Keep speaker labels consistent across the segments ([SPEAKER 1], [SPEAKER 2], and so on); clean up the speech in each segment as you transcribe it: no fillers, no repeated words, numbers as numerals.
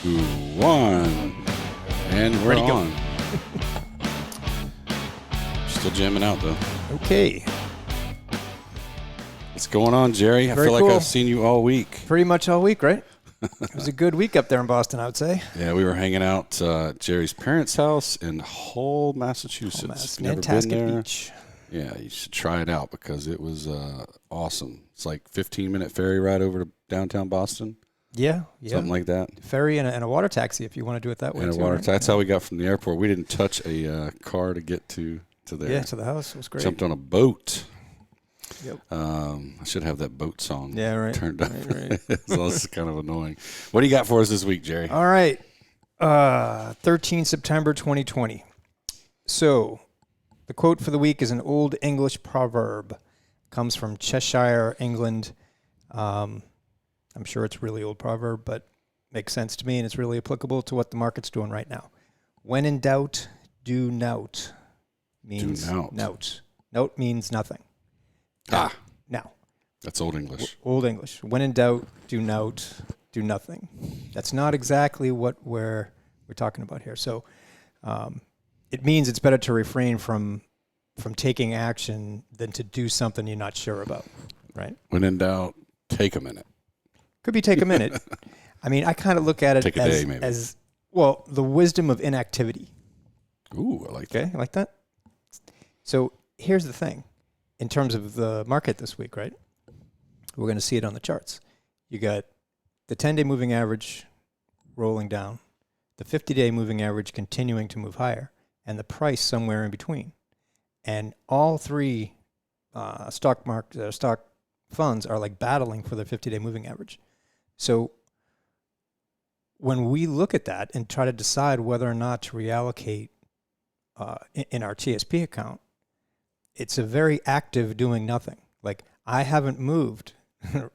[SPEAKER 1] 2, 1. And we're
[SPEAKER 2] Ready,
[SPEAKER 1] on. Still jamming out, though.
[SPEAKER 2] Okay.
[SPEAKER 1] What's going on, Jerry? I
[SPEAKER 2] Very
[SPEAKER 1] feel like
[SPEAKER 2] cool.
[SPEAKER 1] I've seen you all week.
[SPEAKER 2] Pretty much all week, right? It was a good week up there in Boston, I would say.
[SPEAKER 1] Yeah, we were hanging out at Jerry's parents' house in Hull, Massachusetts. If you've never been there,
[SPEAKER 2] Beach.
[SPEAKER 1] yeah, you should try it out because it was awesome. It's like 15-minute ferry ride over to downtown Boston.
[SPEAKER 2] Yeah.
[SPEAKER 1] Something like that.
[SPEAKER 2] Ferry and a water taxi if you want to do it that way.
[SPEAKER 1] And a
[SPEAKER 2] too,
[SPEAKER 1] water
[SPEAKER 2] right?
[SPEAKER 1] That's how we got from the airport. We didn't touch a car to get to there.
[SPEAKER 2] Yeah, to the house. It was great.
[SPEAKER 1] Jumped on a boat.
[SPEAKER 2] Yep.
[SPEAKER 1] I should have that boat song turned up.
[SPEAKER 2] Right.
[SPEAKER 1] So this is kind of annoying. What do you got for us this week, Jerry?
[SPEAKER 2] All right. 13 September 2020. So the quote for the week is an old English proverb. Comes from Cheshire, England. I'm sure it's a really old proverb, but makes sense to me, and it's really applicable to what the market's doing right now. When in doubt, do nout. Means
[SPEAKER 1] Do nout.
[SPEAKER 2] nout. Nout means nothing. Now.
[SPEAKER 1] That's Old English.
[SPEAKER 2] Old English. When in doubt, do nout, do nothing. That's not exactly what we're talking about here. So it means it's better to refrain from taking action than to do something you're not sure about, right?
[SPEAKER 1] When in doubt, take a minute.
[SPEAKER 2] Could be take a minute. I mean, I kind of look at it
[SPEAKER 1] Take a day, maybe.
[SPEAKER 2] as, well, the wisdom of inactivity.
[SPEAKER 1] Ooh, I like that.
[SPEAKER 2] Okay, like that? So here's the thing. In terms of the market this week, right? We're going to see it on the charts. You got the 10-day moving average rolling down, the 50-day moving average continuing to move higher, and the price somewhere in between. And all three stock funds are like battling for their 50-day moving average. So when we look at that and try to decide whether or not to reallocate in our TSP account, it's a very active doing nothing. Like, I haven't moved,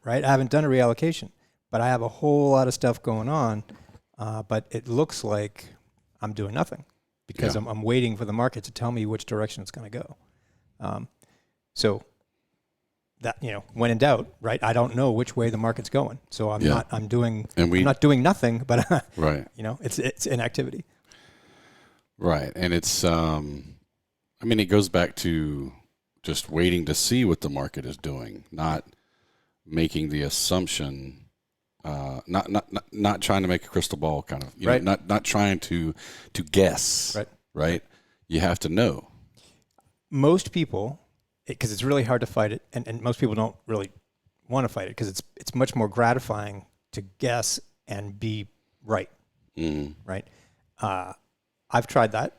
[SPEAKER 2] right? I haven't done a reallocation, but I have a whole lot of stuff going on. But it looks like I'm doing nothing because I'm waiting for the market to tell me which direction it's going to go. So that, when in doubt, right? I don't know which way the market's going. So I'm not doing nothing, but
[SPEAKER 1] Right.
[SPEAKER 2] it's inactivity.
[SPEAKER 1] Right. And it's, it goes back to just waiting to see what the market is doing, not making the assumption, not trying to make a crystal ball kind of,
[SPEAKER 2] right.
[SPEAKER 1] Not trying to guess, right? You have to know.
[SPEAKER 2] Most people, because it's really hard to fight it, and most people don't really want to fight it because it's much more gratifying to guess and be right, right? I've tried that.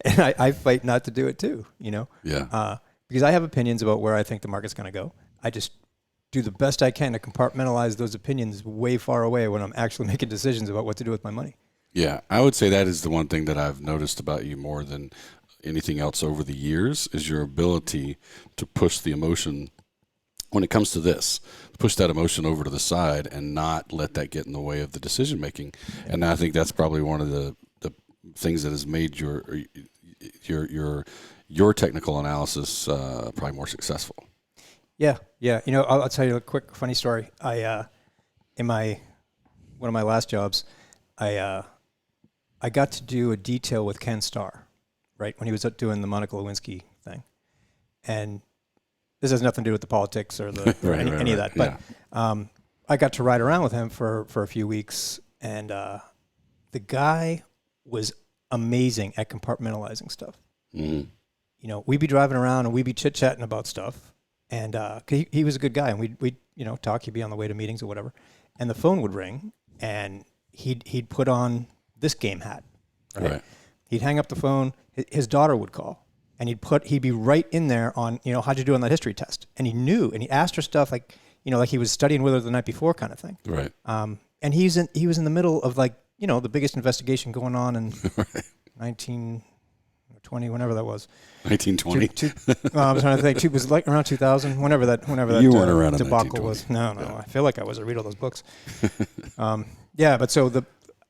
[SPEAKER 2] And I fight not to do it too, because I have opinions about where I think the market's going to go. I just do the best I can to compartmentalize those opinions way far away when I'm actually making decisions about what to do with my money. Yeah,
[SPEAKER 1] I would say that is the one thing that I've noticed about you more than anything else over the years is your ability to push the emotion when it comes to this, push that emotion over to the side and not let that get in the way of the decision making. And I think that's probably one of the things that has made your technical analysis probably more successful.
[SPEAKER 2] Yeah. I'll tell you a quick funny story. In one of my last jobs, I got to do a detail with Ken Starr, right, when he was doing the Monica Lewinsky thing, and this has nothing to do with the politics or any of that, but I got to ride around with him for a few weeks, and the guy was amazing at compartmentalizing stuff. Mm-hmm. We'd be driving around and we'd be chit-chatting about stuff, and he was a good guy, and we'd talk. He'd be on the way to meetings or whatever, and the phone would ring, and he'd put on this game hat. Right. He'd hang up the phone. His daughter would call, and he'd be right in there on, how'd you do on that history test? And he knew, and he asked her stuff like he was studying with her the night before kind of thing.
[SPEAKER 1] Right.
[SPEAKER 2] And he was in the middle of the biggest investigation going on in 1920, whenever that was.
[SPEAKER 1] 1920.
[SPEAKER 2] I was trying to think. It was like around 2000, whenever that
[SPEAKER 1] you weren't around in
[SPEAKER 2] debacle was. No. I feel like I was. I read all those books. But so the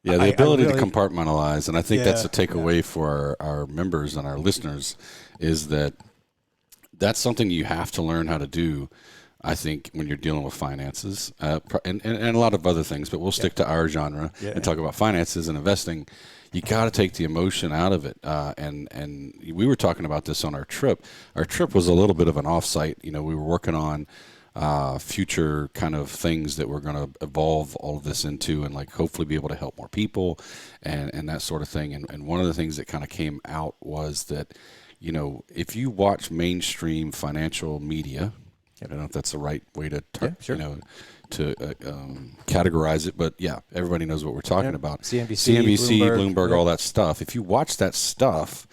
[SPEAKER 1] ability to compartmentalize, and I think that's a takeaway for our members and our listeners, is that that's something you have to learn how to do I think when you're dealing with finances and a lot of other things, but we'll stick to our genre and talk about finances and investing. You got to take the emotion out of it. And we were talking about this on our trip. Our trip was a little bit of an offsite. We were working on future kind of things that we're going to evolve all of this into, and like hopefully be able to help more people and that sort of thing. And one of the things that kind of came out was that, if you watch mainstream financial media, I don't know if that's the right way to categorize it, but yeah, everybody knows what we're talking about. CNBC, Bloomberg, all that stuff. If you watch that stuff,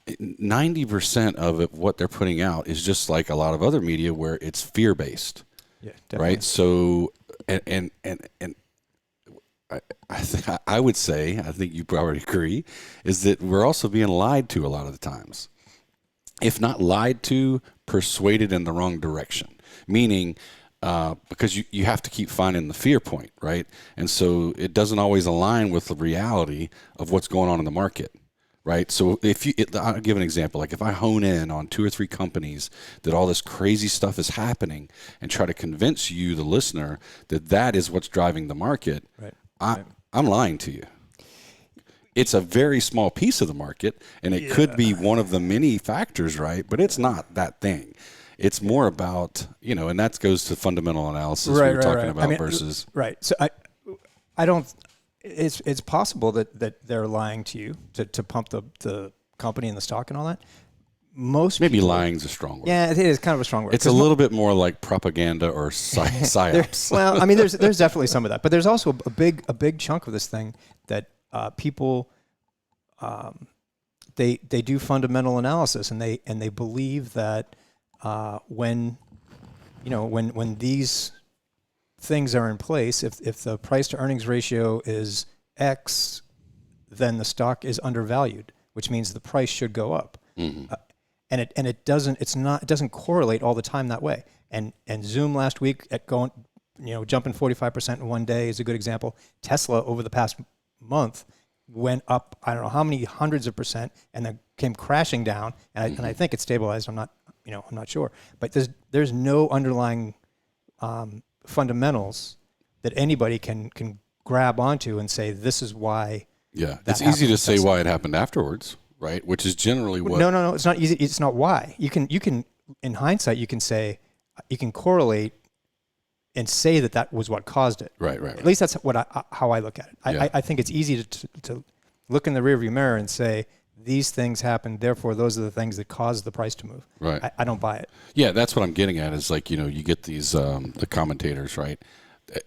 [SPEAKER 1] 90% of it, what they're putting out is just like a lot of other media where it's fear-based. Yeah, definitely. Right? So, and I would say, I think you probably agree, is that we're also being lied to a lot of the times. If not lied to, persuaded in the wrong direction. Meaning, because you have to keep finding the fear point, right? And so it doesn't always align with the reality of what's going on in the market, right? So I'll give an example. Like if I hone in on 2 or 3 companies that all this crazy stuff is happening and try to convince you, the listener, that is what's driving the market, right. I'm lying to you. It's a very small piece of the market, and it could be one of the many factors, right? But it's not that thing. It's more about, and that goes to fundamental analysis we were talking about versus.
[SPEAKER 2] Right. So I don't, it's possible that they're lying to you to pump the company and the stock and all that.
[SPEAKER 1] Maybe lying is a strong word.
[SPEAKER 2] Yeah, it is kind of a strong word.
[SPEAKER 1] It's a little bit more like propaganda or psyops.
[SPEAKER 2] Well, I mean, there's definitely some of that, but there's also a big chunk of this thing that people they do fundamental analysis, and they believe that when these things are in place, if the price to earnings ratio is X, then the stock is undervalued, which means the price should go up. Mm-hmm. And it doesn't correlate all the time that way. And Zoom last week jumping 45% in one day is a good example. Tesla over the past month went up, I don't know how many hundreds of percent, and then came crashing down. And I think it stabilized. I'm not sure. But there's no underlying fundamentals that anybody can grab onto and say this is why.
[SPEAKER 1] Yeah, it's easy to say why it happened afterwards, right? Which is generally what.
[SPEAKER 2] No, it's not easy. It's not why. You can in hindsight you can correlate and say that was what caused it.
[SPEAKER 1] Right.
[SPEAKER 2] At least that's how I look at it. I think it's easy to look in the rearview mirror and say these things happened, therefore those are the things that caused the price to move.
[SPEAKER 1] Right.
[SPEAKER 2] I don't buy it.
[SPEAKER 1] Yeah, that's what I'm getting at. Is like you get these the commentators, right?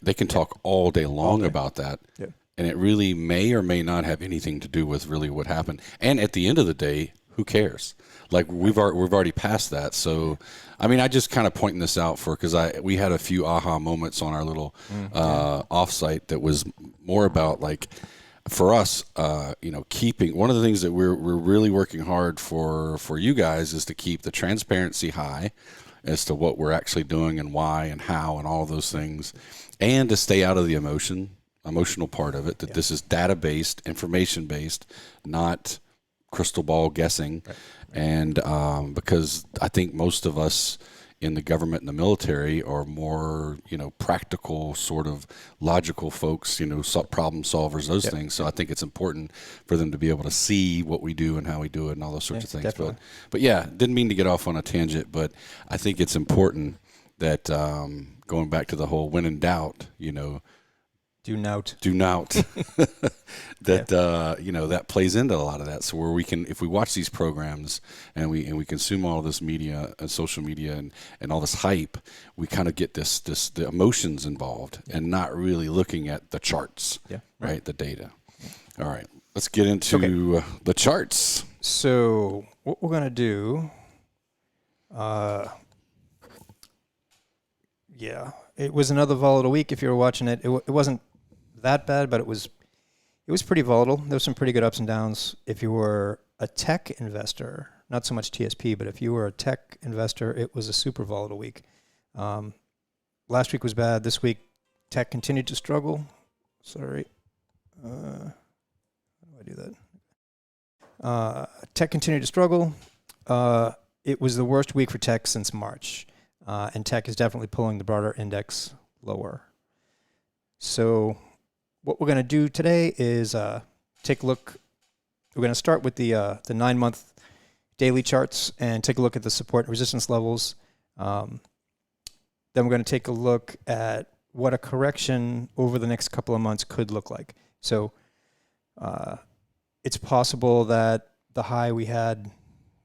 [SPEAKER 1] They can talk all day long about that. Yeah. And it really may or may not have anything to do with really what happened. And at the end of the day, who cares? Like we've already passed that. So, I mean, I just kind of pointing this out because we had a few aha moments on our little offsite that was more about like for us, keeping one of the things that we're really working hard for you guys is to keep the transparency high as to what we're actually doing and why and how and all those things, and to stay out of the emotional part of it, that this is data-based, information-based, not crystal ball guessing. Right. And because I think most of us in the government and the military are more, practical, sort of logical folks, problem solvers, those things. So I think it's important for them to be able to see what we do and how we do it and all those sorts of things. Definitely. But yeah, didn't mean to get off on a tangent, but I think it's important that going back to the whole when in doubt,
[SPEAKER 2] do nout
[SPEAKER 1] that that plays into a lot of that. So where we can, if we watch these programs and we consume all this media and social media and all this hype, we kind of get the emotions involved and not really looking at the charts, right? The data. All right, let's get into the charts.
[SPEAKER 2] So what we're gonna do, it was another volatile week. If you were watching it, it wasn't that bad, but it was pretty volatile. There was some pretty good ups and downs. If you were a tech investor, not so much TSP, but if you were a tech investor, it was a super volatile week. Last week was bad. This week, tech continued to struggle. Sorry. How do I do that? Tech continued to struggle. It was the worst week for tech since March. and tech is definitely pulling the broader index lower. So what we're going to do today is take a look. We're going to start with the 9-month daily charts and take a look at the support and resistance levels. Then we're going to take a look at what a correction over the next couple of months could look like. So it's possible that the high we had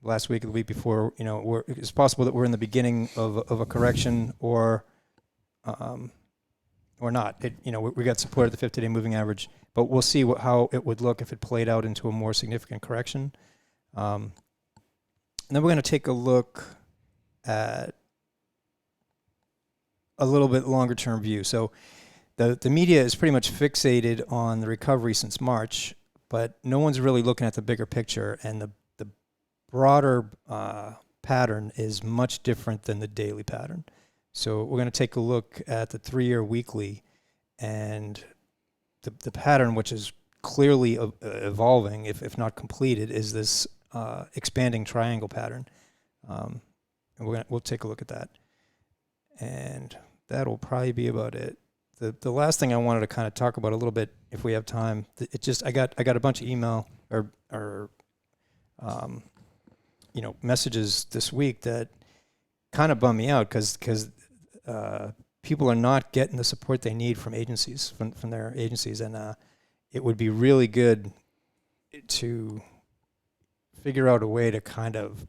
[SPEAKER 2] last week or the week before, it's possible that we're in the beginning of a correction or not. We got support at the 50-day moving average, but we'll see how it would look if it played out into a more significant correction. And then we're going to take a look at a little bit longer term view. So the media is pretty much fixated on the recovery since March, but no one's really looking at the bigger picture, and the broader pattern is much different than the daily pattern. So we're going to take a look at the 3-year weekly, and the pattern, which is clearly evolving, if not completed, is this expanding triangle pattern. And we'll take a look at that. And that'll probably be about it. The last thing I wanted to kind of talk about a little bit, if we have time, I got a bunch of email or messages this week that kind of bum me out because people are not getting the support they need from agencies, from their agencies, and it would be really good to figure out a way to kind of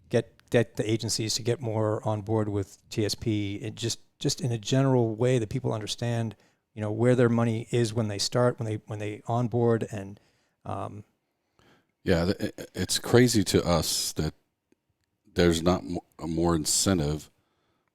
[SPEAKER 2] get the agencies to get more on board with TSP, and just in a general way that people understand, where their money is when they start, when they onboard, and
[SPEAKER 1] yeah, it's crazy to us that there's not a more incentive,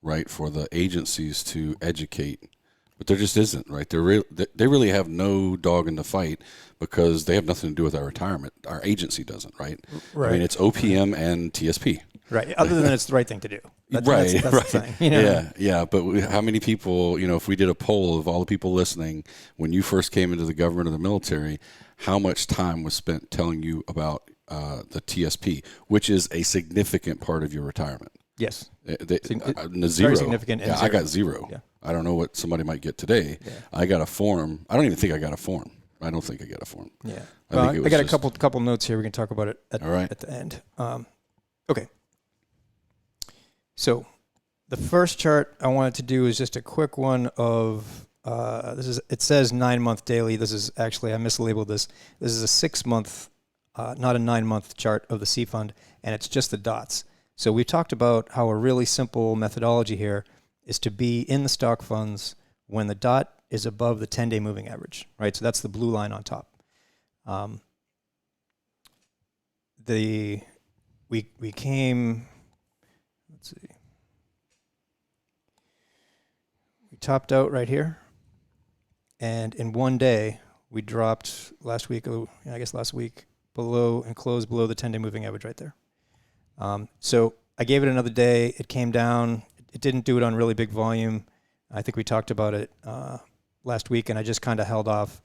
[SPEAKER 1] right, for the agencies to educate, but there just isn't, right? They really have no dog in the fight because they have nothing to do with our retirement. Our agency doesn't, right?
[SPEAKER 2] Right.
[SPEAKER 1] I mean, it's OPM and TSP.
[SPEAKER 2] Right. Other than it's the right thing to do. That's
[SPEAKER 1] right.
[SPEAKER 2] The thing,
[SPEAKER 1] Yeah. But how many people, if we did a poll of all the people listening, when you first came into the government or the military, how much time was spent telling you about the TSP, which is a significant part of your retirement?
[SPEAKER 2] Yes.
[SPEAKER 1] Zero.
[SPEAKER 2] Very significant.
[SPEAKER 1] Yeah, I got zero.
[SPEAKER 2] Yeah.
[SPEAKER 1] I don't know what somebody might get today. Yeah. I got a form. I don't even think I got a form. I don't think I got a form.
[SPEAKER 2] Yeah. I got a couple notes here. We can talk about it at the end. Okay. So the first chart I wanted to do is just a quick one of it says 9-month daily. This is actually, I mislabeled this. This is a 6-month, not a 9-month chart of the C fund, and it's just the dots. So we've talked about how a really simple methodology here is to be in the stock funds when the dot is above the 10-day moving average, right? So that's the blue line on top. We came, let's see, we topped out right here, and in one day we dropped last week below and closed below the 10-day moving average right there. So I gave it another day. It came down. It didn't do it on really big volume. I think we talked about it last week, and I just kind of held off.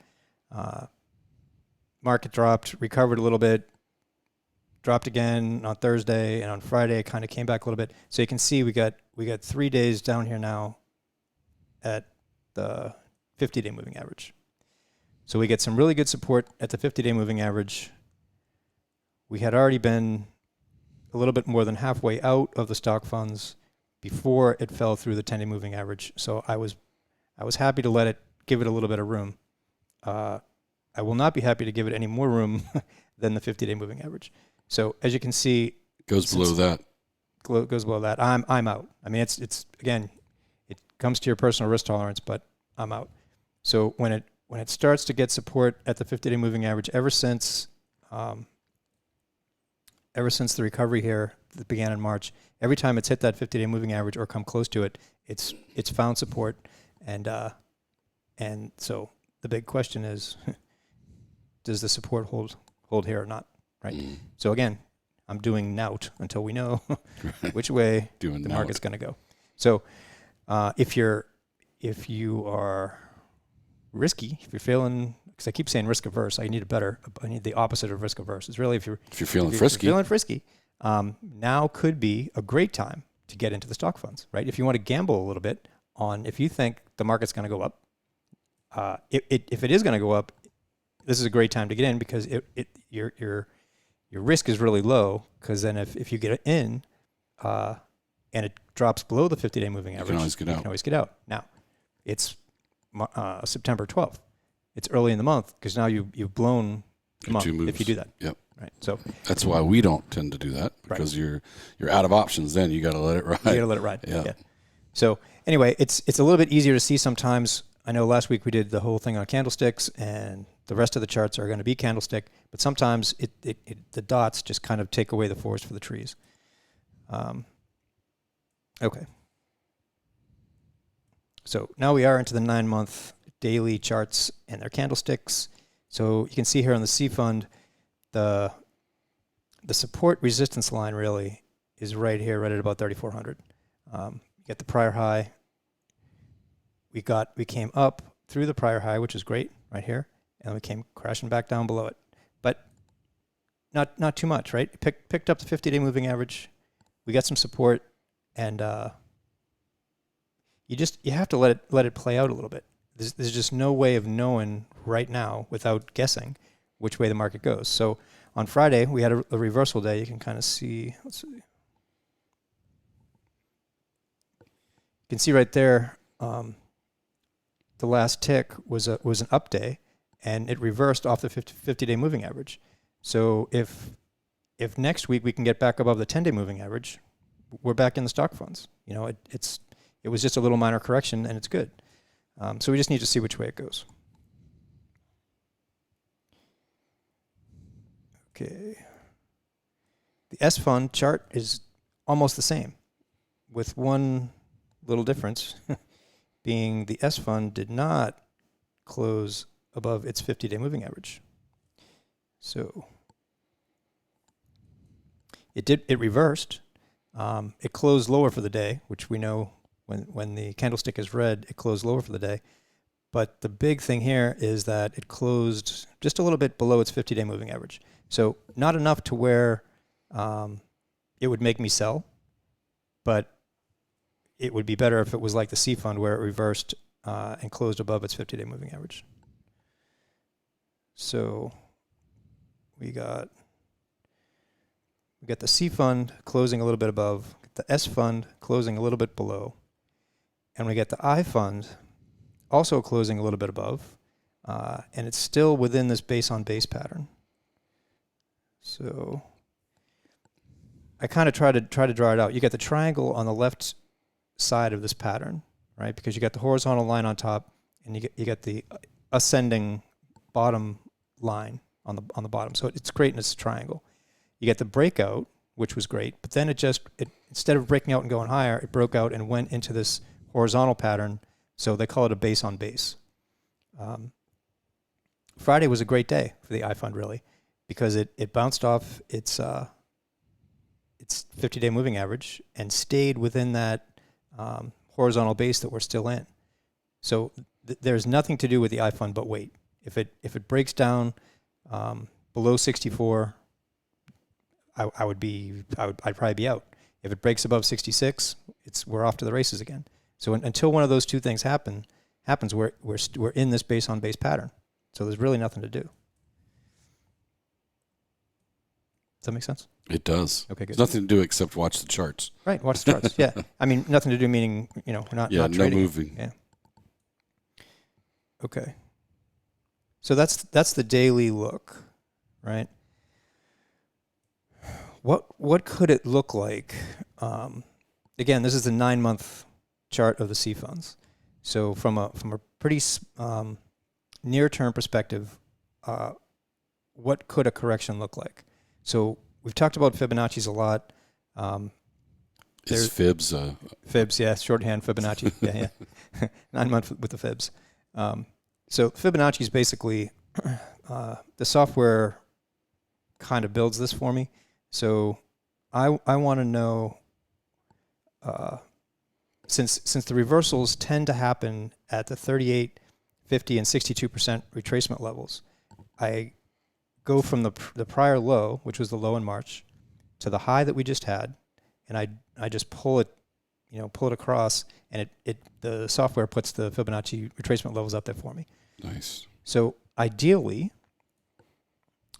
[SPEAKER 2] Market dropped, recovered a little bit, dropped again on Thursday, and on Friday it kind of came back a little bit. So you can see we got 3 days down here now at the 50-day moving average. So we get some really good support at the 50-day moving average. We had already been a little bit more than halfway out of the stock funds before it fell through the 10-day moving average. So I was happy to give it a little bit of room. I will not be happy to give it any more room than the 50-day moving average. So as you can see,
[SPEAKER 1] goes below that.
[SPEAKER 2] Goes below that. I'm out. I mean, it's again, it comes to your personal risk tolerance, but I'm out. So when it starts to get support at the 50-day moving average, ever since the recovery here that began in March, every time it's hit that 50-day moving average or come close to it, it's found support, and so the big question is, does the support hold here or not? Right. So again, I'm doing nout until we know which way the market's going to go. So if you are risky, if you're feeling, because I keep saying risk averse, I need the opposite of risk averse. It's really if you're feeling
[SPEAKER 1] frisky.
[SPEAKER 2] Now could be a great time to get into the stock funds, right? If you want to gamble a little bit on if you think the market's going to go up, if it is going to go up, this is a great time to get in because your risk is really low, because then if you get in and it drops below the 50-day moving average,
[SPEAKER 1] you can always get out.
[SPEAKER 2] Now, it's September 12th. It's early in the month because now you've blown the month if you do that.
[SPEAKER 1] Yep.
[SPEAKER 2] Right. So
[SPEAKER 1] that's why we don't tend to do that, because you're out of options. Then you got to let it ride.
[SPEAKER 2] You got to let it ride.
[SPEAKER 1] Yeah.
[SPEAKER 2] So anyway, it's a little bit easier to see sometimes. I know last week we did the whole thing on candlesticks, and the rest of the charts are going to be candlestick. But sometimes the dots just kind of take away the forest for the trees. Okay. So now we are into the 9-month daily charts and their candlesticks. So you can see here on the C fund, the support resistance line really is right here, right at about 3,400. You get the prior high. We came up through the prior high, which is great, right here, and we came crashing back down below it, but not too much, right? Picked up the 50-day moving average. We got some support, and you have to let it play out a little bit. There's just no way of knowing right now without guessing which way the market goes. So on Friday we had a reversal day. You can kind of see. Let's see. You can see right there. The last tick was an up day, and it reversed off the 50-day moving average. So if next week we can get back above the 10-day moving average, we're back in the stock funds. You know, it was just a little minor correction, and it's good. So we just need to see which way it goes. Okay. The S fund chart is almost the same, with one little difference being the S fund did not close above its 50-day moving average. So it reversed. It closed lower for the day, which we know when the candlestick is red, it closed lower for the day. But the big thing here is that it closed just a little bit below its 50-day moving average. So not enough to where it would make me sell, but it would be better if it was like the C fund where it reversed and closed above its 50-day moving average. So we got the C fund closing a little bit above, the S fund closing a little bit below, and we get the I fund also closing a little bit above, and it's still within this base on base pattern. So I kind of try to draw it out. You get the triangle on the left side of this pattern, right? Because you got the horizontal line on top, and you get the ascending bottom line on the bottom. So it's creating this triangle. You get the breakout, which was great, but then it instead of breaking out and going higher, it broke out and went into this horizontal pattern. So they call it a base on base. Friday was a great day for the I fund, really, because it bounced off its 50-day moving average and stayed within that horizontal base that we're still in. So there's nothing to do with the I fund but wait. If it breaks down below 64, I'd probably be out. If it breaks above 66, we're off to the races again. So until one of those two things happens, we're in this base on base pattern. So there's really nothing to do. Does that make sense?
[SPEAKER 1] It does.
[SPEAKER 2] Okay, good.
[SPEAKER 1] There's nothing to do except watch the charts.
[SPEAKER 2] Right, watch the charts. Yeah, I mean nothing to do meaning we're not
[SPEAKER 1] no
[SPEAKER 2] trading.
[SPEAKER 1] moving.
[SPEAKER 2] Yeah. Okay. So that's the daily look, right? What could it look like? Again, this is the 9-month chart of the C funds. So from a pretty near-term perspective, what could a correction look like? So we've talked about Fibonacci's a lot.
[SPEAKER 1] Is Fibs?
[SPEAKER 2] Fibs, yeah, shorthand Fibonacci. yeah. 9 months with the Fibs. So Fibonacci is basically the software kind of builds this for me. So I want to know, since the reversals tend to happen at the 38, 50, and 62% retracement levels, I go from the prior low, which was the low in March, to the high that we just had, and I just pull it pull it across, and the software puts the Fibonacci retracement levels up there for me.
[SPEAKER 1] Nice.
[SPEAKER 2] So ideally,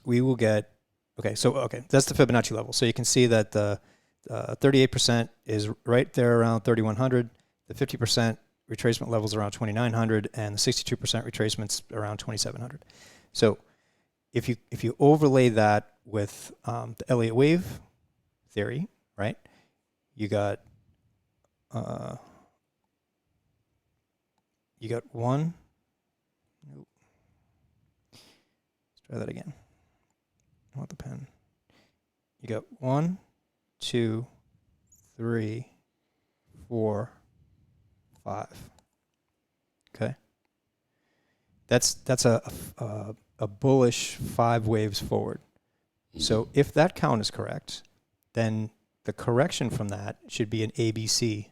[SPEAKER 2] we will get, that's the Fibonacci level. So you can see that the 38% is right there around 3,100. The 50% retracement levels around 2,900, and the 62% retracements around 2,700. So if you overlay that with the Elliott wave theory, right? You got one. Nope. Let's try that again. I want the pen. You got 1, 2, 3, 4, 5. Okay. That's a bullish 5 waves forward. So if that count is correct, then the correction from that should be an ABC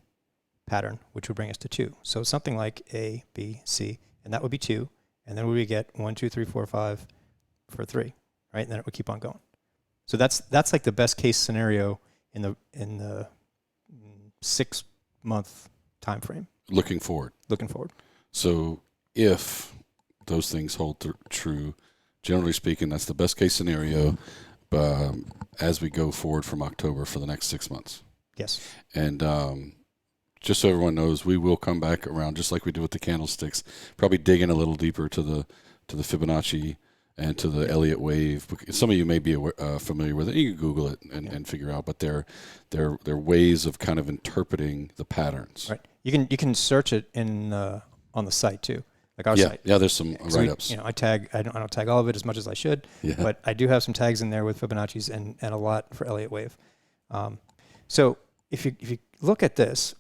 [SPEAKER 2] pattern, which would bring us to 2. So something like A, B, C, and that would be 2. And then we get 1, 2, 3, 4, 5 for 3, right? And then it would keep on going. So that's like the best case scenario in the 6-month time frame.
[SPEAKER 1] Looking forward. So if those things hold true, generally speaking, that's the best case scenario as we go forward from October for the next 6 months.
[SPEAKER 2] Yes.
[SPEAKER 1] And just so everyone knows, we will come back around just like we did with the candlesticks, probably dig in a little deeper to the Fibonacci and to the Elliott wave. Some of you may be familiar with it. You can Google it and figure out, but they're ways of kind of interpreting the patterns.
[SPEAKER 2] Right. You can search it on the site too, like our site.
[SPEAKER 1] Yeah. There's some write-ups.
[SPEAKER 2] I don't tag all of it as much as I should, but I do have some tags in there with Fibonacci's and a lot for Elliott wave. So if you look at this,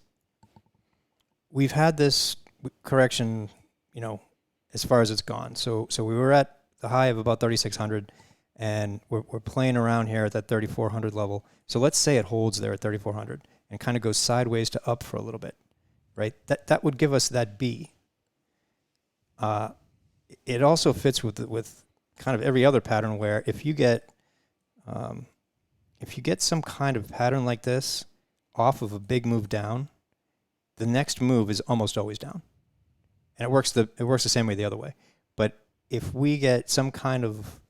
[SPEAKER 2] we've had this correction, as far as it's gone. So we were at the high of about 3,600, and we're playing around here at that 3,400 level. So let's say it holds there at 3,400 and kind of goes sideways to up for a little bit, right? That would give us that B. It also fits with kind of every other pattern where if you get some kind of pattern like this off of a big move down, the next move is almost always down, and it works the same way the other way. But if we get some kind of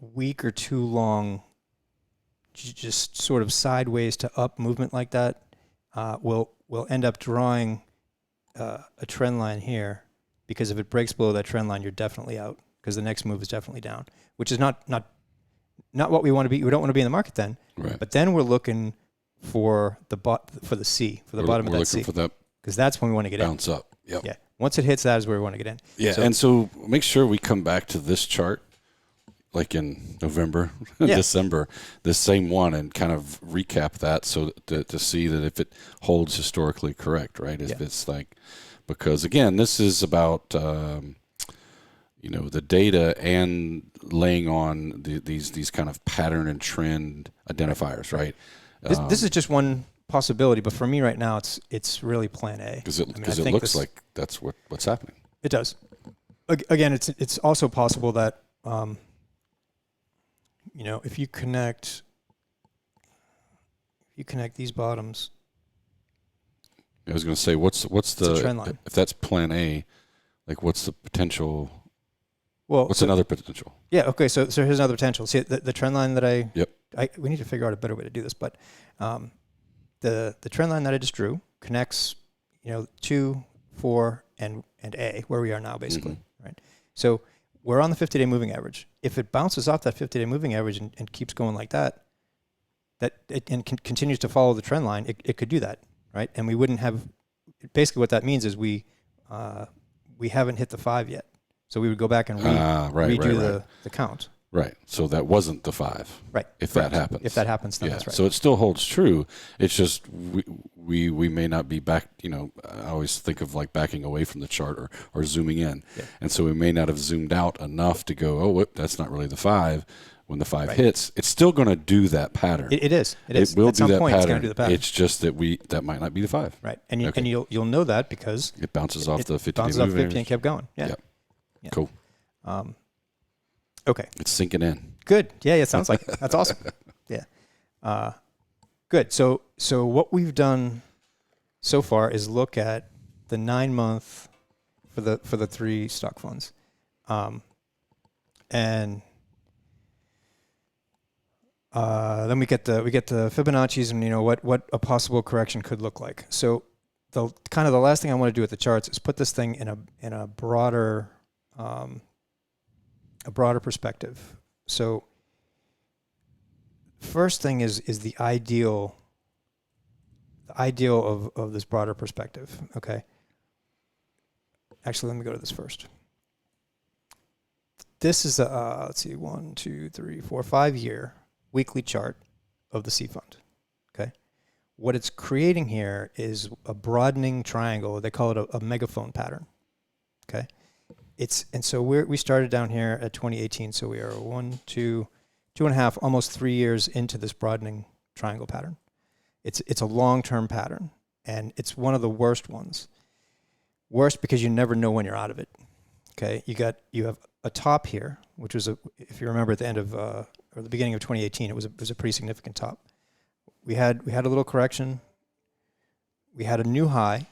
[SPEAKER 2] week or too long, just sort of sideways to up movement like that, we'll end up drawing a trend line here, because if it breaks below that trend line, you're definitely out, because the next move is definitely down, which is not what we want to be. We don't want to be in the market then.
[SPEAKER 1] Right.
[SPEAKER 2] But then we're looking for the C, for the bottom of that C, because that's when we want to get
[SPEAKER 1] bounce
[SPEAKER 2] in.
[SPEAKER 1] Up. Yep.
[SPEAKER 2] Yeah. Once it hits, that is where we want to get in.
[SPEAKER 1] Yeah. And so make sure we come back to this chart, like in November, December, this same one, and kind of recap that, so to see that if it holds historically correct, right? If it's like, because again, this is about the data and laying on these kind of pattern and trend identifiers, right?
[SPEAKER 2] This is just one possibility, but for me right now, it's really Plan A.
[SPEAKER 1] Because it looks like that's what's happening.
[SPEAKER 2] It does. Again, it's also possible that if you connect these bottoms.
[SPEAKER 1] I was going to say, what's the
[SPEAKER 2] trend line? If
[SPEAKER 1] that's Plan A, like what's the potential?
[SPEAKER 2] Well,
[SPEAKER 1] what's another potential?
[SPEAKER 2] Yeah. Okay. So here's another potential. See the trend line that we need to figure out a better way to do this, but the trend line that I just drew connects 2, 4, and A, where we are now, basically, right? So we're on the 50-day moving average. If it bounces off that 50-day moving average and keeps going like that and continues to follow the trend line, it could do that, right? And we wouldn't have. Basically, what that means is we haven't hit the 5 yet, so we would go back and redo the count.
[SPEAKER 1] Right. So that wasn't the 5.
[SPEAKER 2] Right.
[SPEAKER 1] If that happens.
[SPEAKER 2] If that happens, then that's right.
[SPEAKER 1] So it still holds true. It's just we may not be back. I always think of like backing away from the chart or zooming in, and so we may not have zoomed out enough to go, oh, whoop, that's not really the 5. When the 5 hits, it's still going to do that pattern.
[SPEAKER 2] It is.
[SPEAKER 1] It will
[SPEAKER 2] At
[SPEAKER 1] do
[SPEAKER 2] some
[SPEAKER 1] that
[SPEAKER 2] point,
[SPEAKER 1] pattern.
[SPEAKER 2] It's going to do the pattern.
[SPEAKER 1] It's just that might not be the 5.
[SPEAKER 2] Right. And you'll know that because
[SPEAKER 1] it bounces off the 50-day
[SPEAKER 2] bounces off 50 and kept going. Yeah.
[SPEAKER 1] Cool.
[SPEAKER 2] Okay.
[SPEAKER 1] It's sinking in.
[SPEAKER 2] Good. Yeah, it sounds like that's awesome. Yeah. Good. So what we've done so far is look at the 9-month for the 3 stock funds, and then we get the Fibonacci's and what a possible correction could look like. So the last thing I want to do with the charts is put this thing in a broader perspective. So first thing is the ideal of this broader perspective. Okay. Actually, let me go to this first. This is a let's see, 1, 2, 3, 4, 5-year weekly chart of the C fund. Okay. What it's creating here is a broadening triangle. They call it a megaphone pattern. Okay. So we started down here at 2018. So we are 1, 2, 2.5, almost 3 years into this broadening triangle pattern. It's a long-term pattern, and it's one of the worst ones. Worst because you never know when you're out of it. Okay, you have a top here, which was if you remember at the end of or the beginning of 2018, it was a pretty significant top. We had a little correction. We had a new high,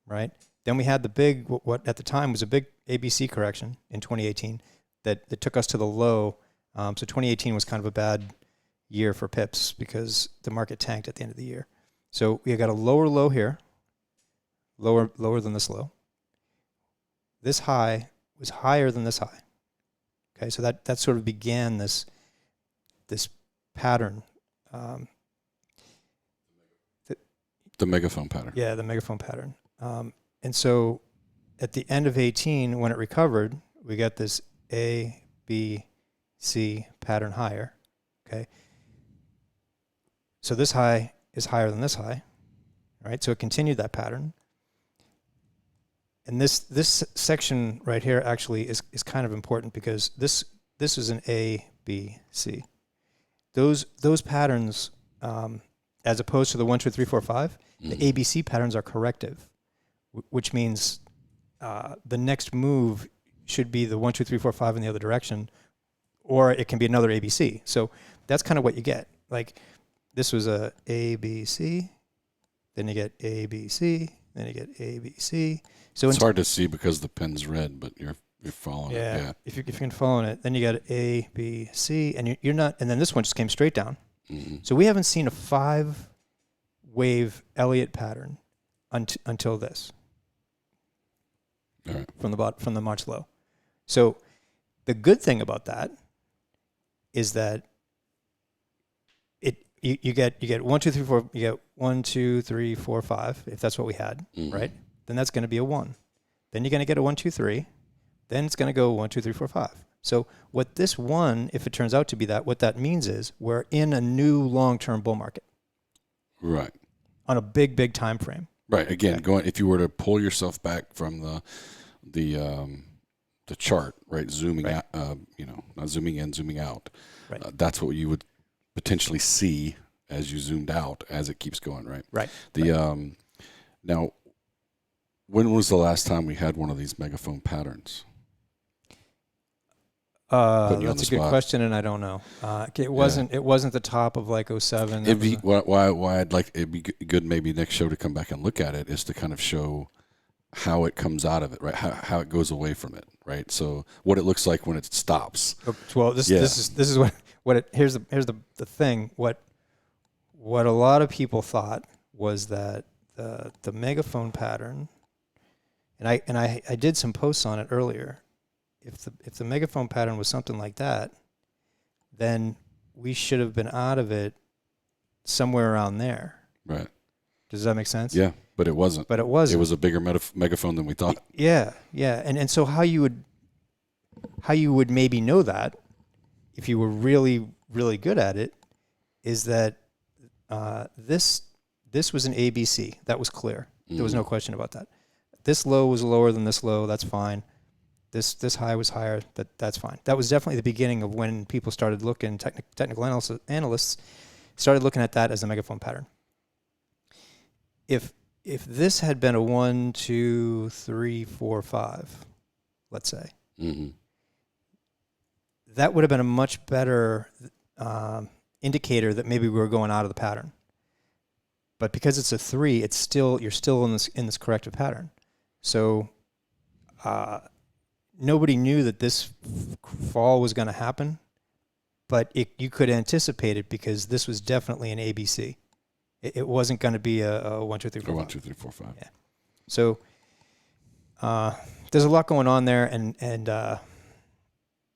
[SPEAKER 2] right? Then we had the big what at the time was a big ABC correction in 2018 that took us to the low. So 2018 was kind of a bad year for pips because the market tanked at the end of the year. So we got a lower low here, lower than this low. This high was higher than this high. Okay, so that sort of began this pattern.
[SPEAKER 1] The megaphone pattern.
[SPEAKER 2] Yeah, the megaphone pattern. And so at the end of 18, when it recovered, we got this A, B, C pattern higher. Okay. So this high is higher than this high, right? So it continued that pattern. And this section right here actually is kind of important because this is an A, B, C. Those patterns, as opposed to the 1, 2, 3, 4, 5, the ABC patterns are corrective, which means the next move should be the 1, 2, 3, 4, 5 in the other direction, or it can be another ABC. So that's kind of what you get. Like this was a ABC, then you get ABC, then you get ABC. So
[SPEAKER 1] it's hard to see because the pen's red, but you're following it. Yeah.
[SPEAKER 2] If you can follow it, then you got A, B, C, and you're not. And then this one just came straight down. Mm-hmm. So we haven't seen a 5-wave Elliott pattern until this.
[SPEAKER 1] All right.
[SPEAKER 2] From the March low. So the good thing about that is that you get 1, 2, 3, 4. You get 1, 2, 3, 4, 5. If that's what we had, right? Then that's going to be a 1. Then you're going to get a 1, 2, 3. Then it's going to go 1, 2, 3, 4, 5. So what this 1, if it turns out to be that, what that means is we're in a new long-term bull market.
[SPEAKER 1] Right.
[SPEAKER 2] On a big time frame.
[SPEAKER 1] Right. Again, if you were to pull yourself back from the chart, right, zooming out, not zooming in, zooming out. Right. That's what you would potentially see as you zoomed out as it keeps going, right?
[SPEAKER 2] Right.
[SPEAKER 1] Now, when was the last time we had one of these megaphone patterns?
[SPEAKER 2] That's a good question, and I don't know. It wasn't the top of like 07.
[SPEAKER 1] Why it'd be good maybe next show to come back and look at it is to kind of show how it comes out of it, right? How it goes away from it, right? So what it looks like when it stops.
[SPEAKER 2] Well, this is here's the thing. What a lot of people thought was that the megaphone pattern, and I did some posts on it earlier. If the megaphone pattern was something like that, then we should have been out of it somewhere around there.
[SPEAKER 1] Right.
[SPEAKER 2] Does that make sense?
[SPEAKER 1] Yeah, but it wasn't.
[SPEAKER 2] But it wasn't.
[SPEAKER 1] It was a bigger megaphone than we thought.
[SPEAKER 2] Yeah. And so how you would maybe know that if you were really, really good at it is that this was an ABC. That was clear. There was no question about that. This low was lower than this low. That's fine. This high was higher. That's fine. That was definitely the beginning of when people started looking. Technical analysts started looking at that as a megaphone pattern. If this had been a 1, 2, 3, 4, 5, let's say, that would have been a much better indicator that maybe we were going out of the pattern. But because it's a 3, it's still, you're still in this corrective pattern. So nobody knew that this fall was going to happen, but you could anticipate it because this was definitely an ABC. It wasn't going to be a 1, 2, 3, 4, 5.
[SPEAKER 1] 1, 2, 3, 4, 5.
[SPEAKER 2] Yeah. So there's a lot going on there, and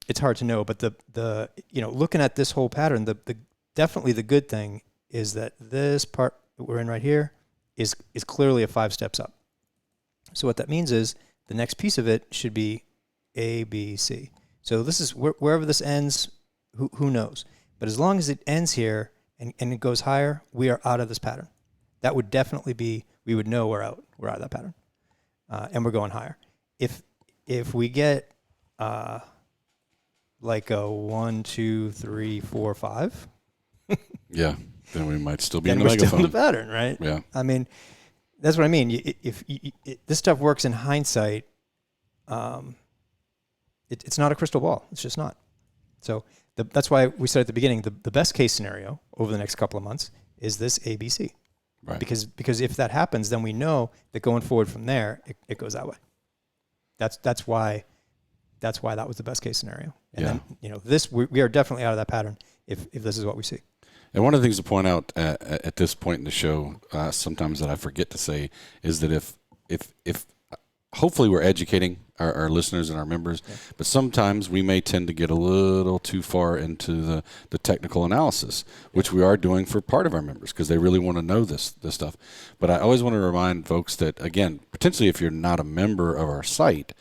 [SPEAKER 2] it's hard to know. But the looking at this whole pattern, the definitely the good thing is that this part that we're in right here is clearly a 5 steps up. So what that means is the next piece of it should be A, B, C. So this is wherever this ends, who knows? But as long as it ends here and it goes higher, we are out of this pattern. That would definitely be, we would know we're out of that pattern, and we're going higher. If we get like a 1, 2, 3, 4, 5,
[SPEAKER 3] yeah, then we might still be
[SPEAKER 2] then
[SPEAKER 3] in the
[SPEAKER 2] we're
[SPEAKER 3] megaphone.
[SPEAKER 2] still in the pattern, right?
[SPEAKER 3] Yeah.
[SPEAKER 2] I mean, that's what I mean. If this stuff works in hindsight, it's not a crystal ball. It's just not. So that's why we said at the beginning, the best case scenario over the next couple of months is this ABC.
[SPEAKER 3] Right.
[SPEAKER 2] Because if that happens, then we know that going forward from there, it goes that way. That's why that was the best case scenario. And then, we are definitely out of that pattern if this is what we see.
[SPEAKER 3] And one of the things to point out at this point in the show, sometimes that I forget to say, is that if hopefully we're educating our listeners and our members, but sometimes we may tend to get a little too far into the technical analysis, which we are doing for part of our members because they really want to know this stuff. But I always want to remind folks that, again, potentially if you're not a member of our site,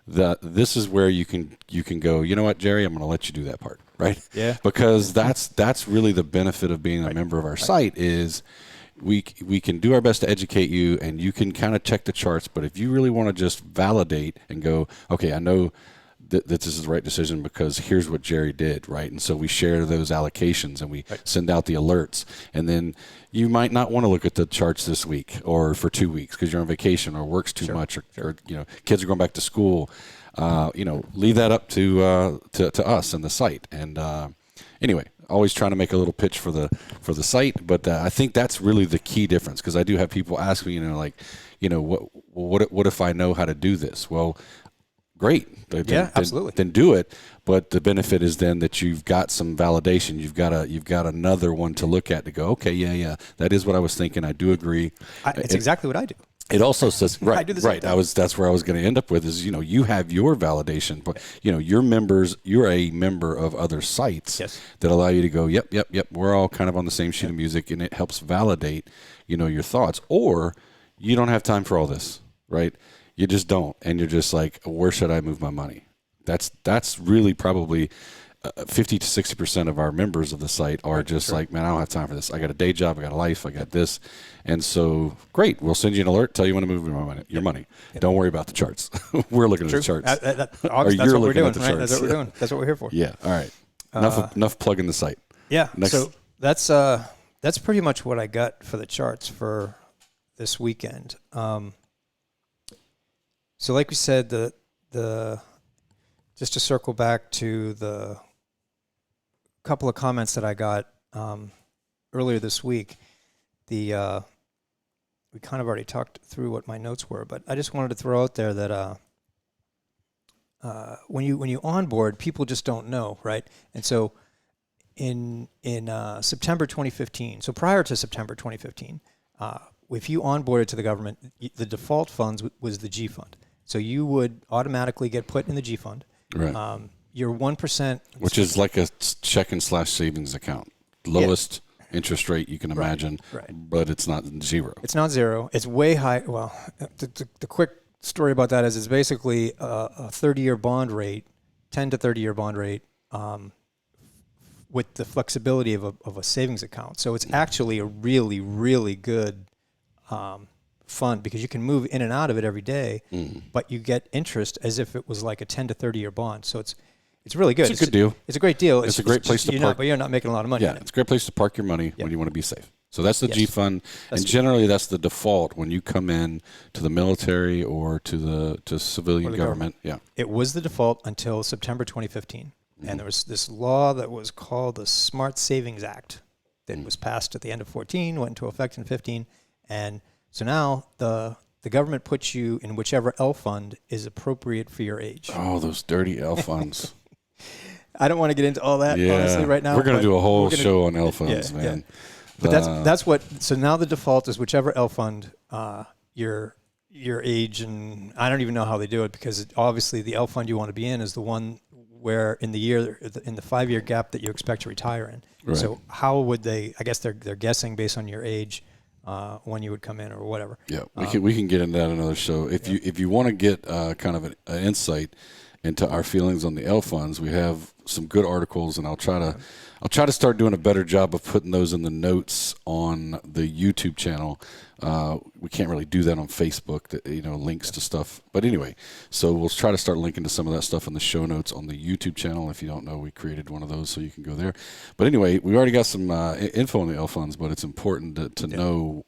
[SPEAKER 3] that this is where you can go, you know what, Jerry, I'm going to let you do that part, right?
[SPEAKER 2] Yeah.
[SPEAKER 3] Because that's really the benefit of being a member of our site is we can do our best to educate you, and you can kind of check the charts. But if you really want to just validate and go, okay, I know that this is the right decision because here's what Jerry did, right? And so we share those allocations and we send out the alerts. And then you might not want to look at the charts this week or for 2 weeks because you're on vacation or work's too much or kids are going back to school. Leave that up to us and the site. And anyway, always trying to make a little pitch for the site, but I think that's really the key difference because I do have people ask me, what if I know how to do this? Well, great.
[SPEAKER 2] Absolutely.
[SPEAKER 3] Then do it. But the benefit is then that you've got some validation. You've got another one to look at to go, okay, yeah, that is what I was thinking. I do agree.
[SPEAKER 2] It's exactly what I do.
[SPEAKER 3] It also says right.
[SPEAKER 2] I do the same thing.
[SPEAKER 3] That's where I was going to end up with is you have your validation, but your members. You're a member of other sites that allow you to go. Yep. We're all kind of on the same sheet of music, and it helps validate your thoughts. Or you don't have time for all this, right? You just don't, and you're just like, where should I move my money? That's really probably 50 to 60% of our members of the site are just like, man, I don't have time for this. I got a day job, I got a life, I got this. And so, great, we'll send you an alert, tell you when to move your money. Don't worry about the charts. We're looking at the charts.
[SPEAKER 2] That's what we're doing, right? That's what we're doing. That's what we're here for.
[SPEAKER 3] Yeah, all right. Enough plugging the site.
[SPEAKER 2] Yeah, so that's pretty much what I got for the charts for this weekend. So like we said, the just to circle back to the couple of comments that I got earlier this week, we kind of already talked through what my notes were, but I just wanted to throw out there that when you onboard, people just don't know, right? And so in September 2015, so prior to September 2015, if you onboarded to the government, the default funds was the G fund. So you would automatically get put in the G fund.
[SPEAKER 3] Right.
[SPEAKER 2] Your 1%,
[SPEAKER 3] which is like a checking/savings account, lowest interest rate you can imagine, but it's not zero.
[SPEAKER 2] It's not zero. It's way high. Well, the quick story about that is it's basically a 30-year bond rate, 10 to 30-year bond rate, with the flexibility of a savings account. So it's actually a really, really good fund because you can move in and out of it every day, but you get interest as if it was like a 10 to 30-year bond. So it's really good.
[SPEAKER 3] It's a good deal.
[SPEAKER 2] It's a great deal.
[SPEAKER 3] It's a great place to park.
[SPEAKER 2] But you're not making a lot of money.
[SPEAKER 3] Yeah, it's a great place to park your money when you want to be safe. So that's the G fund, and generally that's the default when you come in to the military or to civilian government. Yeah,
[SPEAKER 2] it was the default until September 2015. And there was this law that was called the Smart Savings Act that was passed at the end of 14, went into effect in 15. And so now the government puts you in whichever L fund is appropriate for your age.
[SPEAKER 3] Oh, those dirty L funds.
[SPEAKER 2] I don't want to get into all that, honestly, right now.
[SPEAKER 3] We're going to do a whole show on L funds, man.
[SPEAKER 2] Yeah. But that's what. So now the default is whichever L fund your age, and I don't even know how they do it, because obviously the L fund you want to be in is the one where in the 5-year gap that you expect to retire in.
[SPEAKER 3] Right.
[SPEAKER 2] So how would they? I guess they're guessing based on your age when you would come in or whatever.
[SPEAKER 3] Yeah, we can get into that another show. If you want to get kind of an insight into our feelings on the L funds, we have some good articles, and I'll try to start doing a better job of putting those in the notes on the YouTube channel. We can't really do that on Facebook, links to stuff. But anyway, so we'll try to start linking to some of that stuff in the show notes on the YouTube channel. If you don't know, we created one of those, so you can go there. But anyway, we already got some info on the L funds, but it's important to know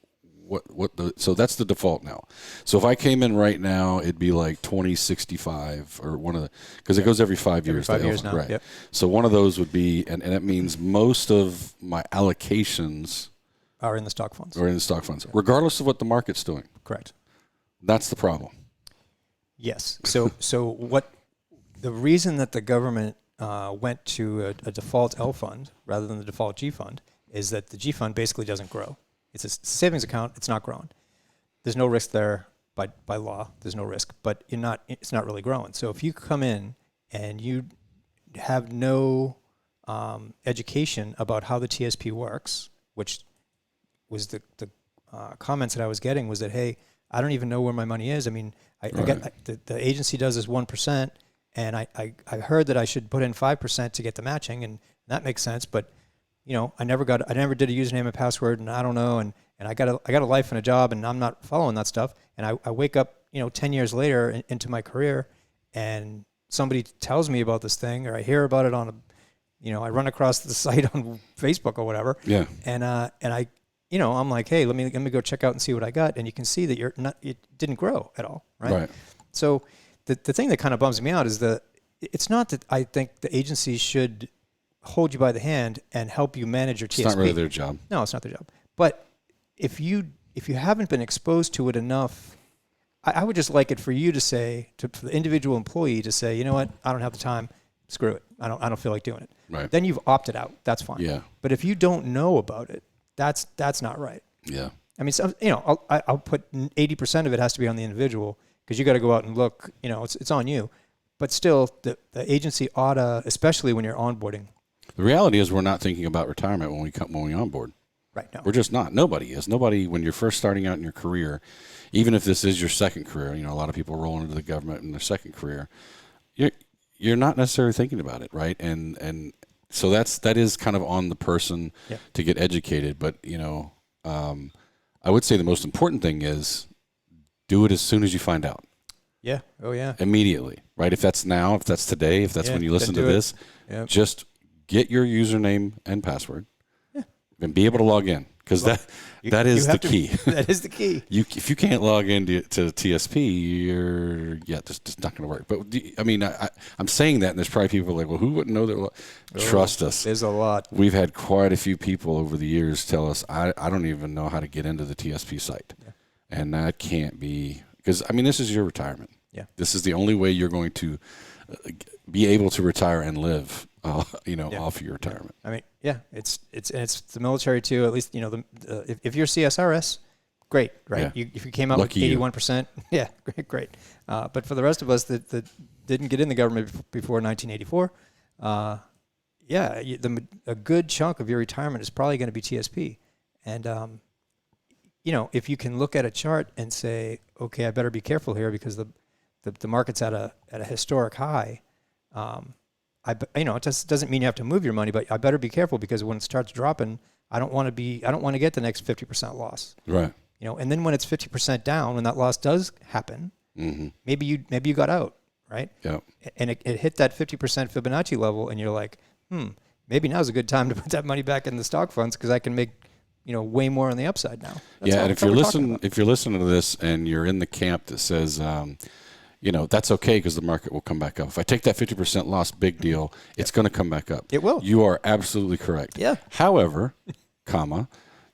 [SPEAKER 3] so that's the default now. So if I came in right now, it'd be like 2065 or one of the, because it goes every 5 years.
[SPEAKER 2] 5 years now.
[SPEAKER 3] Right.
[SPEAKER 2] Yep.
[SPEAKER 3] So one of those would be, and that means most of my allocations
[SPEAKER 2] Are in the stock funds.
[SPEAKER 3] Regardless of what the market's doing.
[SPEAKER 2] Correct.
[SPEAKER 3] That's the problem.
[SPEAKER 2] Yes. So what the reason that the government went to a default L fund rather than the default G fund is that the G fund basically doesn't grow. It's a savings account. It's not growing. There's no risk there by law. There's no risk, but it's not really growing. So if you come in and you have no education about how the TSP works, which was the comments that I was getting was that, hey, I don't even know where my money is. I mean, I get the agency does this 1%, and I heard that I should put in 5% to get the matching, and that makes sense. But I never did a username and password, and I don't know, and I got a life and a job, and I'm not following that stuff. And I wake up 10 years later into my career, and somebody tells me about this thing, or I hear about it on I run across the site on Facebook or whatever.
[SPEAKER 3] Yeah.
[SPEAKER 2] And I'm like, hey, let me go check out and see what I got, and you can see that it didn't grow at all, right?
[SPEAKER 3] Right.
[SPEAKER 2] So the thing that kind of bums me out is it's not that I think the agency should hold you by the hand and help you manage your TSP.
[SPEAKER 3] It's not really their job.
[SPEAKER 2] No, it's not their job. But if you haven't been exposed to it enough, I would just like it for you to say, for the individual employee to say, you know what, I don't have the time, screw it. I don't feel like doing it.
[SPEAKER 3] Right.
[SPEAKER 2] Then you've opted out. That's fine.
[SPEAKER 3] Yeah.
[SPEAKER 2] But if you don't know about it, that's not right.
[SPEAKER 3] Yeah.
[SPEAKER 2] I mean, I'll put 80% of it has to be on the individual, because you got to go out and look. It's on you. But still, the agency oughta, especially when you're onboarding.
[SPEAKER 3] The reality is, we're not thinking about retirement when we onboard.
[SPEAKER 2] Right. No.
[SPEAKER 3] We're just not. Nobody is. Nobody, when you're first starting out in your career, even if this is your second career, a lot of people roll into the government in their second career, you're not necessarily thinking about it, right? And so that is kind of on the person to get educated. But I would say the most important thing is do it as soon as you find out.
[SPEAKER 2] Yeah. Oh yeah.
[SPEAKER 3] Immediately, right? If that's now, if that's today, if that's when you listen to this, just get your username and password and be able to log in, because that is the key.
[SPEAKER 2] That is the key.
[SPEAKER 3] If you can't log into TSP, you're just not going to work. But I mean, I'm saying that, and there's probably people like, well, who wouldn't know that? Trust us.
[SPEAKER 2] There's a lot.
[SPEAKER 3] We've had quite a few people over the years tell us, I don't even know how to get into the TSP site. Yeah. And that can't be, because I mean, this is your retirement.
[SPEAKER 2] Yeah.
[SPEAKER 3] This is the only way you're going to be able to retire and live, off your retirement.
[SPEAKER 2] I mean, it's the military too. At least if you're CSRS, great, right?
[SPEAKER 3] Yeah.
[SPEAKER 2] If you came out
[SPEAKER 3] Lucky
[SPEAKER 2] with 81%, yeah, great. But for the rest of us that didn't get in the government before 1984, a good chunk of your retirement is probably going to be TSP, and if you can look at a chart and say, okay, I better be careful here because the market's at a historic high. It just doesn't mean you have to move your money, but I better be careful, because when it starts dropping, I don't want to get the next 50% loss.
[SPEAKER 3] Right.
[SPEAKER 2] And then when it's 50% down, when that loss does happen, maybe you got out, right?
[SPEAKER 3] Yeah.
[SPEAKER 2] And it hit that 50% Fibonacci level, and you're like, maybe now's a good time to put that money back in the stock funds, because I can make way more on the upside now.
[SPEAKER 3] And if you're listening to this and you're in the camp that says, that's okay because the market will come back up. If I take that 50% loss, big deal, it's going to come back up.
[SPEAKER 2] It will.
[SPEAKER 3] You are absolutely correct.
[SPEAKER 2] Yeah.
[SPEAKER 3] However,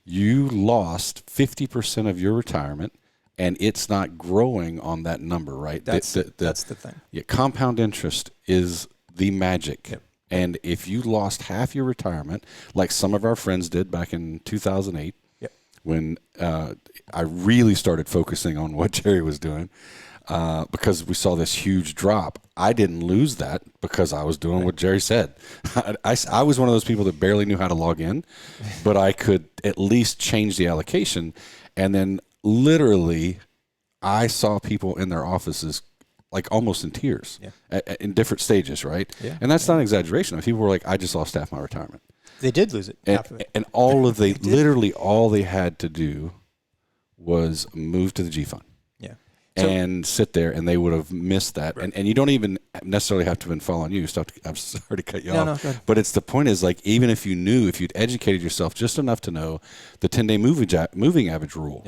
[SPEAKER 3] you lost 50% of your retirement, and it's not growing on that number, right?
[SPEAKER 2] That's the thing.
[SPEAKER 3] Yeah, compound interest is the magic.
[SPEAKER 2] Yep.
[SPEAKER 3] And if you lost half your retirement, like some of our friends did back in 2008, when I really started focusing on what Jerry was doing, because we saw this huge drop. I didn't lose that because I was doing what Jerry said. I was one of those people that barely knew how to log in, but I could at least change the allocation. And then literally I saw people in their offices like almost in tears in different stages, right? Yeah. And that's not an exaggeration. People were like, I just lost half my retirement.
[SPEAKER 2] They did lose it.
[SPEAKER 3] And,
[SPEAKER 2] half of it.
[SPEAKER 3] And literally all they had to do was move to the G fund. And sit there, and they would have missed that. Right. And you don't even necessarily have to have been following you. I'm sorry to cut you off. No, but the point is, like, even if you'd educated yourself just enough to know the 10-day moving average rule,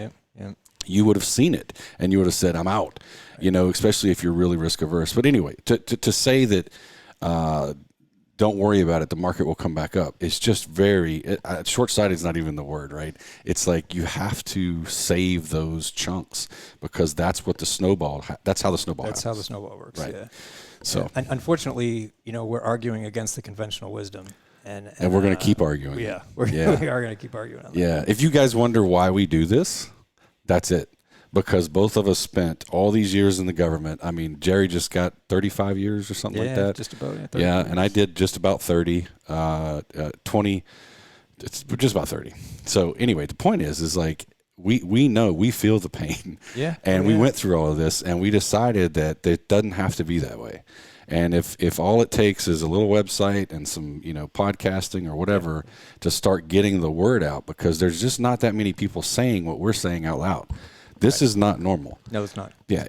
[SPEAKER 3] you would have seen it, and you would have said, I'm out, especially if you're really risk averse. But anyway, to say that don't worry about it, the market will come back up, it's just short-sighted is not even the word, right? It's like you have to save those chunks because that's what that's how the snowball happens.
[SPEAKER 2] That's how the snowball works,
[SPEAKER 3] right.
[SPEAKER 2] Yeah.
[SPEAKER 3] So,
[SPEAKER 2] unfortunately, we're arguing against the conventional wisdom. And
[SPEAKER 3] we're going to keep arguing.
[SPEAKER 2] We are going to keep arguing on that.
[SPEAKER 3] Yeah. If you guys wonder why we do this, that's it. Because both of us spent all these years in the government. I mean, Jerry just got 35 years or something like that.
[SPEAKER 2] Just about.
[SPEAKER 3] Yeah, and I did just about 30, 20, it's just about 30. So anyway, the point is like we know, we feel the pain.
[SPEAKER 2] Yeah.
[SPEAKER 3] And we went through all of this, and we decided that it doesn't have to be that way. And if all it takes is a little website and some, podcasting or whatever to start getting the word out, because there's just not that many people saying what we're saying out loud. This is not normal.
[SPEAKER 2] No, it's not.
[SPEAKER 3] Yeah,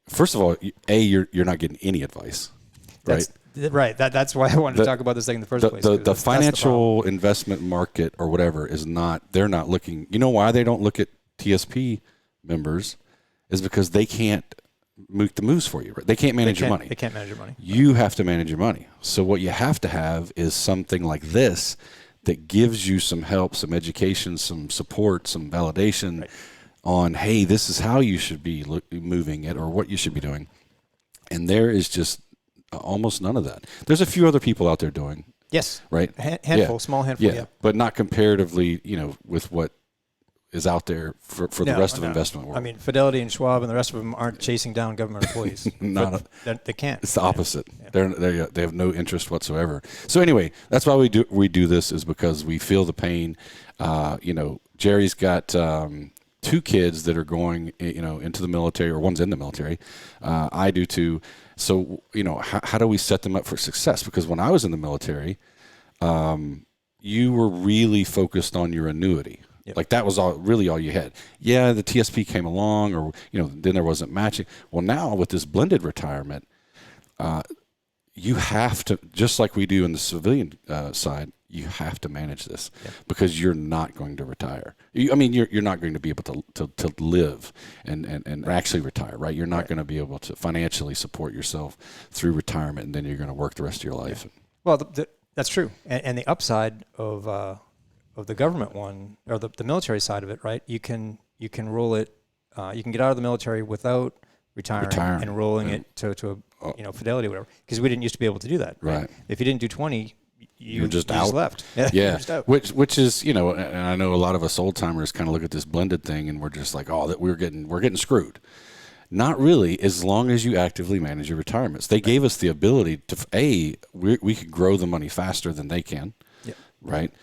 [SPEAKER 3] first of all, you're not getting any advice, right?
[SPEAKER 2] That's why I wanted to talk about this thing in the first place.
[SPEAKER 3] The financial investment market or whatever is not. They're not looking. You know why they don't look at TSP members? Is because they can't make the moves for you. Right? They can't manage your money.
[SPEAKER 2] They can't manage your money.
[SPEAKER 3] You have to manage your money. So what you have to have is something like this that gives you some help, some education, some support, some validation. Right. On, hey, this is how you should be moving it or what you should be doing. And there is just almost none of that. There's a few other people out there doing.
[SPEAKER 2] Yes.
[SPEAKER 3] Right?
[SPEAKER 2] Small handful. Yeah.
[SPEAKER 3] But not comparatively, with what is out there for the rest of investment world.
[SPEAKER 2] I mean, Fidelity and Schwab and the rest of them aren't chasing down government employees. They can't.
[SPEAKER 3] It's the opposite. Yeah. They have no interest whatsoever. So anyway, that's why we do this, is because we feel the pain. Jerry's got 2 kids that are going, into the military, or one's in the military. I do too. So, how do we set them up for success? Because when I was in the military, you were really focused on your annuity. Yep. Like that was really all you had. Yeah, the TSP came along, or, then there wasn't matching. Well, now with this blended retirement, you have to, just like we do in the civilian side, you have to manage this because you're not going to retire. You're not going to be able to live and actually retire, right? You're not going to be able to financially support yourself through retirement, and then you're going to work the rest of your life.
[SPEAKER 2] Yeah. Well, that's true. And the upside of the government one, or the military side of it, right? You can roll it. You can get out of the military without retiring and rolling it to Fidelity or whatever, because we didn't used to be able to do that. Right. If you didn't do 20. You just left.
[SPEAKER 3] Yeah. Which is, and I know a lot of us old timers kind of look at this blended thing and we're just like, that we're getting screwed. Not really, as long as you actively manage your retirements. They gave us the ability to, we could grow the money faster than they can. Yep. Right.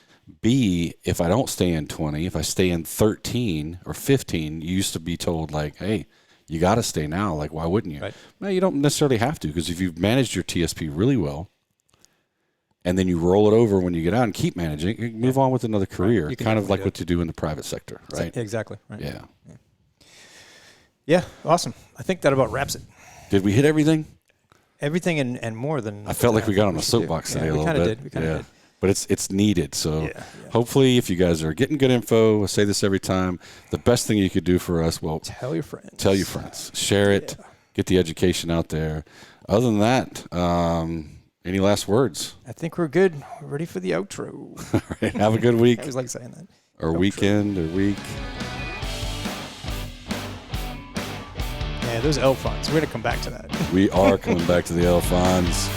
[SPEAKER 3] B, if I don't stay in 20, if I stay in 13 or 15, you used to be told like, hey, you got to stay now. Like, why wouldn't you? Right. No, you don't necessarily have to, because if you've managed your TSP really well, and then you roll it over when you get out and keep managing, you move on with another career, kind of like what you do in the private sector, right?
[SPEAKER 2] Exactly. Right.
[SPEAKER 3] Yeah,
[SPEAKER 2] awesome. I think that about wraps it.
[SPEAKER 3] Did we hit everything?
[SPEAKER 2] Everything and more than...
[SPEAKER 3] I felt like we got on a soapbox today a little bit.
[SPEAKER 2] We kind of did.
[SPEAKER 3] But it's needed. So hopefully if you guys are getting good info, I say this every time, the best thing you could do for us,
[SPEAKER 2] tell your friends.
[SPEAKER 3] Tell your friends. Share it. get the education out there. Other than that, any last words?
[SPEAKER 2] I think we're good. We're ready for the outro.
[SPEAKER 3] All right, have a good week.
[SPEAKER 2] I always like saying that.
[SPEAKER 3] Or
[SPEAKER 2] Outro.
[SPEAKER 3] weekend or week.
[SPEAKER 2] Yeah, those L funds. We're going to come back to that.
[SPEAKER 3] We are coming back to the L funds.